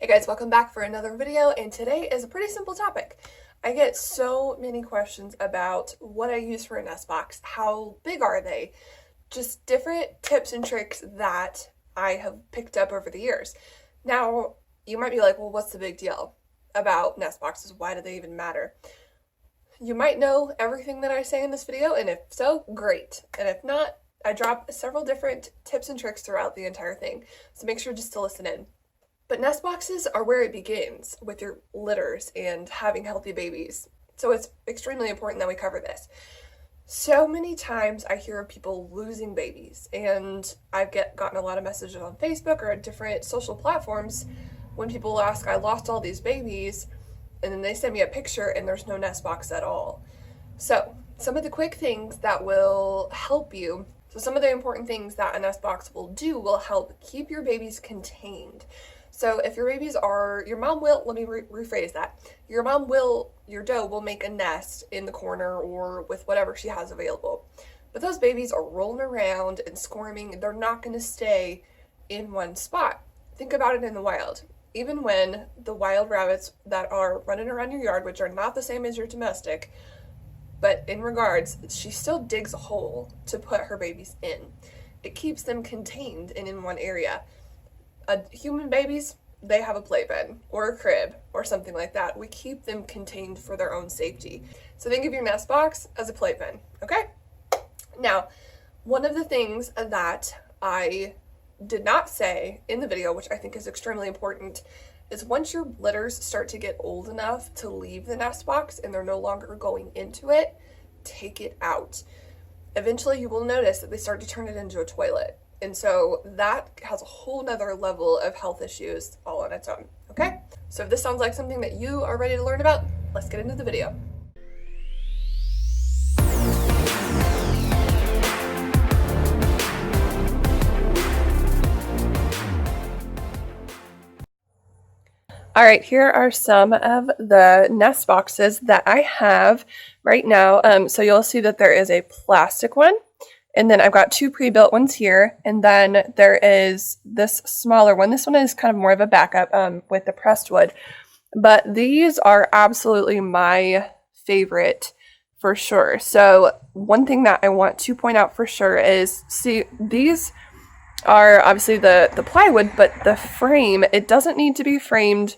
Hey guys, welcome back for another video, and today is a pretty simple topic. I get so many questions about what I use for a nest box, how big are they, just different tips and tricks that I have picked up over the years. Now, you might be like, well, what's the big deal about nest boxes? Why do they even matter? You might know everything that I say in this video, and if so, great. And if not, I drop several different tips and tricks throughout the entire thing, so make sure just to listen in. But nest boxes are where it begins with your litters and having healthy babies. So it's extremely important that we cover this. So many times I hear of people losing babies, and I've gotten a lot of messages on Facebook or at different social platforms when people ask, I lost all these babies, and then they send me a picture and there's no nest box at all. So some of the quick things that will help you. So some of the important things that a nest box will do will help keep your babies contained. So if your babies are, your mom will, let me rephrase that. Your doe will make a nest in the corner or with whatever she has available. But those babies are rolling around and squirming. They're not going to stay in one spot. Think about it in the wild. Even when the wild rabbits that are running around your yard, which are not the same as your domestic, but in regards, she still digs a hole to put her babies in. It keeps them contained and in one area. Human babies, they have a playpen or a crib or something like that. We keep them contained for their own safety. So think of your nest box as a playpen, okay? Now, one of the things that I did not say in the video, which I think is extremely important, is once your litters start to get old enough to leave the nest box and they're no longer going into it, take it out. Eventually you will notice that they start to turn it into a toilet. And so that has a whole nother level of health issues all on its own, okay? So if this sounds like something that you are ready to learn about, let's get into the video. All right, here are some of the nest boxes that I have right now. So you'll see that there is a plastic one. And then I've got two pre-built ones here, and then there is this smaller one. This one is kind of more of a backup with the pressed wood. But these are absolutely my favorite for sure. So one thing that I want to point out for sure is, see, these are obviously the plywood, but the frame, it doesn't need to be framed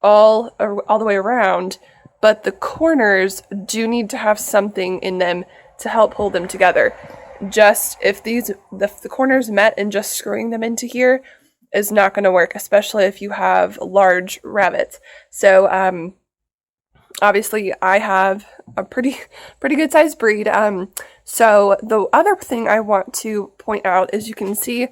all the way around, but the corners do need to have something in them to help hold them together. Just if the corners met and just screwing them into here is not going to work, especially if you have large rabbits. So obviously I have a pretty good sized breed. So the other thing I want to point out is you can see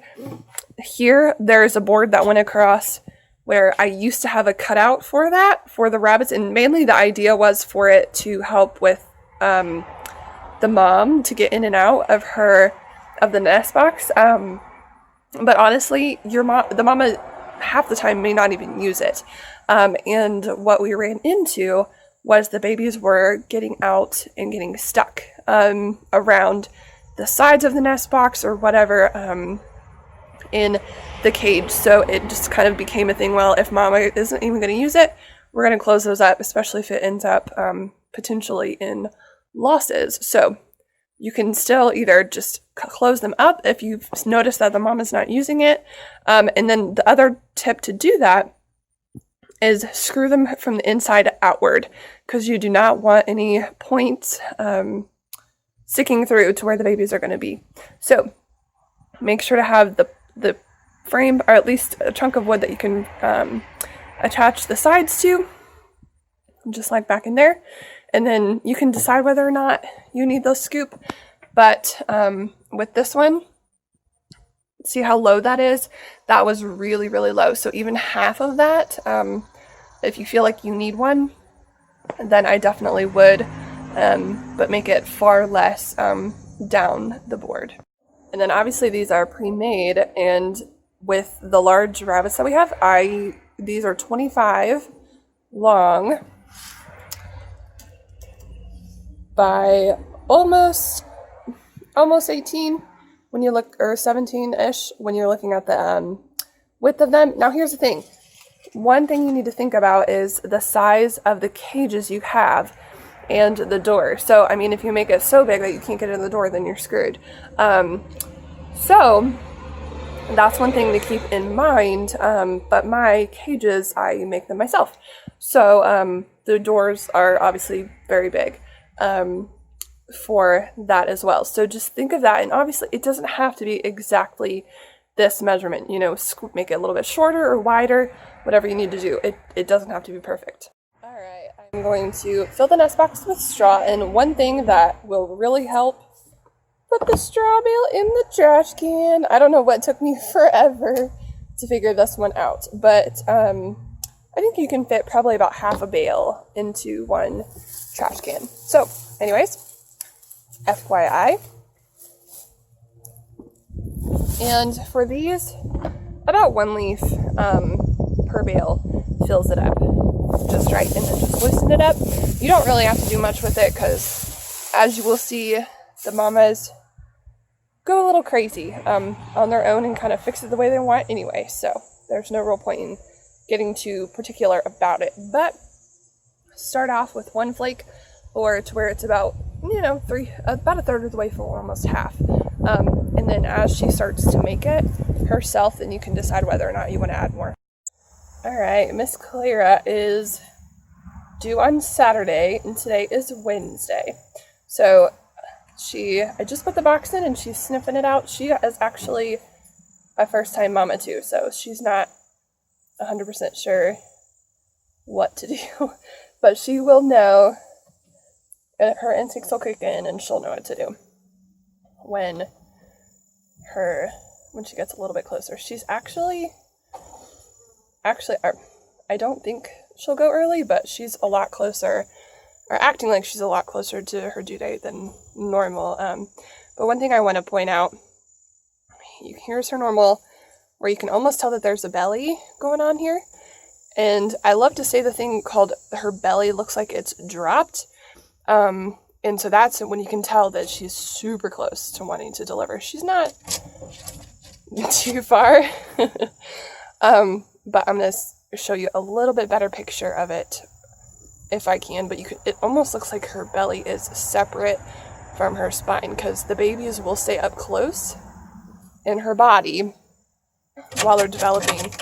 here there's a board that went across where I used to have a cutout for that for the rabbits, and mainly the idea was for it to help with the mom to get in and out of the nest box. But honestly, the mama half the time may not even use it. And what we ran into was the babies were getting out and getting stuck around the sides of the nest box or whatever in the cage. So it just kind of became a thing. Well, if mama isn't even going to use it, we're going to close those up, especially if it ends up potentially in losses. So you can still either just close them up if you've noticed that the mom is not using it. And then the other tip to do that is screw them from the inside outward, because you do not want any points sticking through to where the babies are going to be. So make sure to have the frame, or at least a chunk of wood that you can attach the sides to, just like back in there. And then you can decide whether or not you need those scoop. But with this one, see how low that is? That was really, really low. So even half of that, if you feel like you need one, then I definitely would, but make it far less down the board. And then obviously these are pre-made, and with the large rabbits that we have, these are 25 long by almost 18 when you look, or 17-ish when you're looking at the width of them. Now here's the thing. one thing you need to think about is the size of the cages you have and the door. So, I mean, if you make it so big that you can't get in the door, then you're screwed. So that's one thing to keep in mind. But my cages, I make them myself. So the doors are obviously very big for that as well. So just think of that. And obviously it doesn't have to be exactly this measurement, you know, make it a little bit shorter or wider, whatever you need to do. It doesn't have to be perfect. All right, I'm going to fill the nest box with straw, and one thing that will really help, put the straw bale in the trash can. I don't know what took me forever to figure this one out, but I think you can fit probably about half a bale into one trash can. So anyways, FYI. And for these, about 1 leaf per bale fills it up just right, and then just loosen it up. You don't really have to do much with it because, as you will see, the mamas go a little crazy on their own and kind of fix it the way they want anyway, so there's no real point in getting too particular about it. But start off with 1 flake, or to where it's about, you know, about a third of the way full, almost half. And then as she starts to make it herself, then you can decide whether or not you want to add more. All right, Miss Clara is due on Saturday, and today is Wednesday. So I just put the box in and she's sniffing it out. She is actually a first-time mama too, so she's not 100% sure what to do, but she will know. Her instincts will kick in and she'll know what to do when she gets a little bit closer. She's actually, I don't think she'll go early, but she's a lot closer, or acting like she's a lot closer to her due date than normal. But one thing I want to point out, here's her normal, where you can almost tell that there's a belly going on here. And I love to say the thing called her belly looks like it's dropped. And so that's when you can tell that she's super close to wanting to deliver. She's not too far. But I'm going to show you a little bit better picture of it if I can. But it almost looks like her belly is separate from her spine, because the babies will stay up close in her body while they're developing.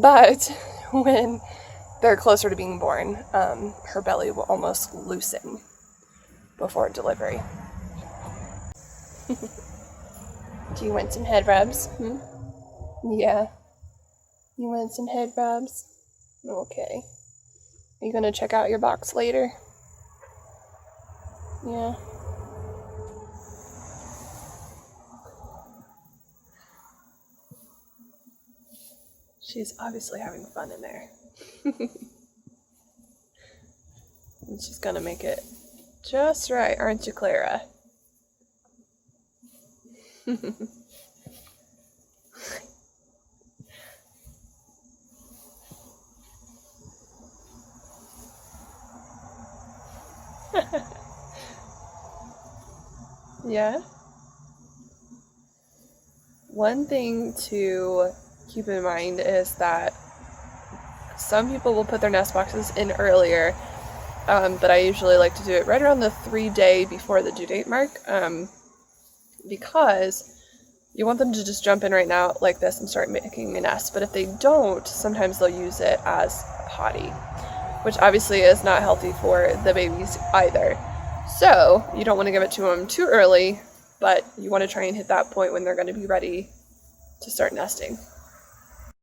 But when they're closer to being born, her belly will almost loosen before delivery. Do you want some head rubs? Yeah. You want some head rubs? Okay. Are you going to check out your box later? Yeah. She's obviously having fun in there. And she's going to make it just right, aren't you, Clara? Yeah. One thing to keep in mind is that some people will put their nest boxes in earlier, but I usually like to do it right around the 3-day before the due date mark, because you want them to just jump in right now like this and start making a nest. But if they don't, sometimes they'll use it as potty, which obviously is not healthy for the babies either. So you don't want to give it to them too early, but you want to try and hit that point when they're going to be ready to start nesting.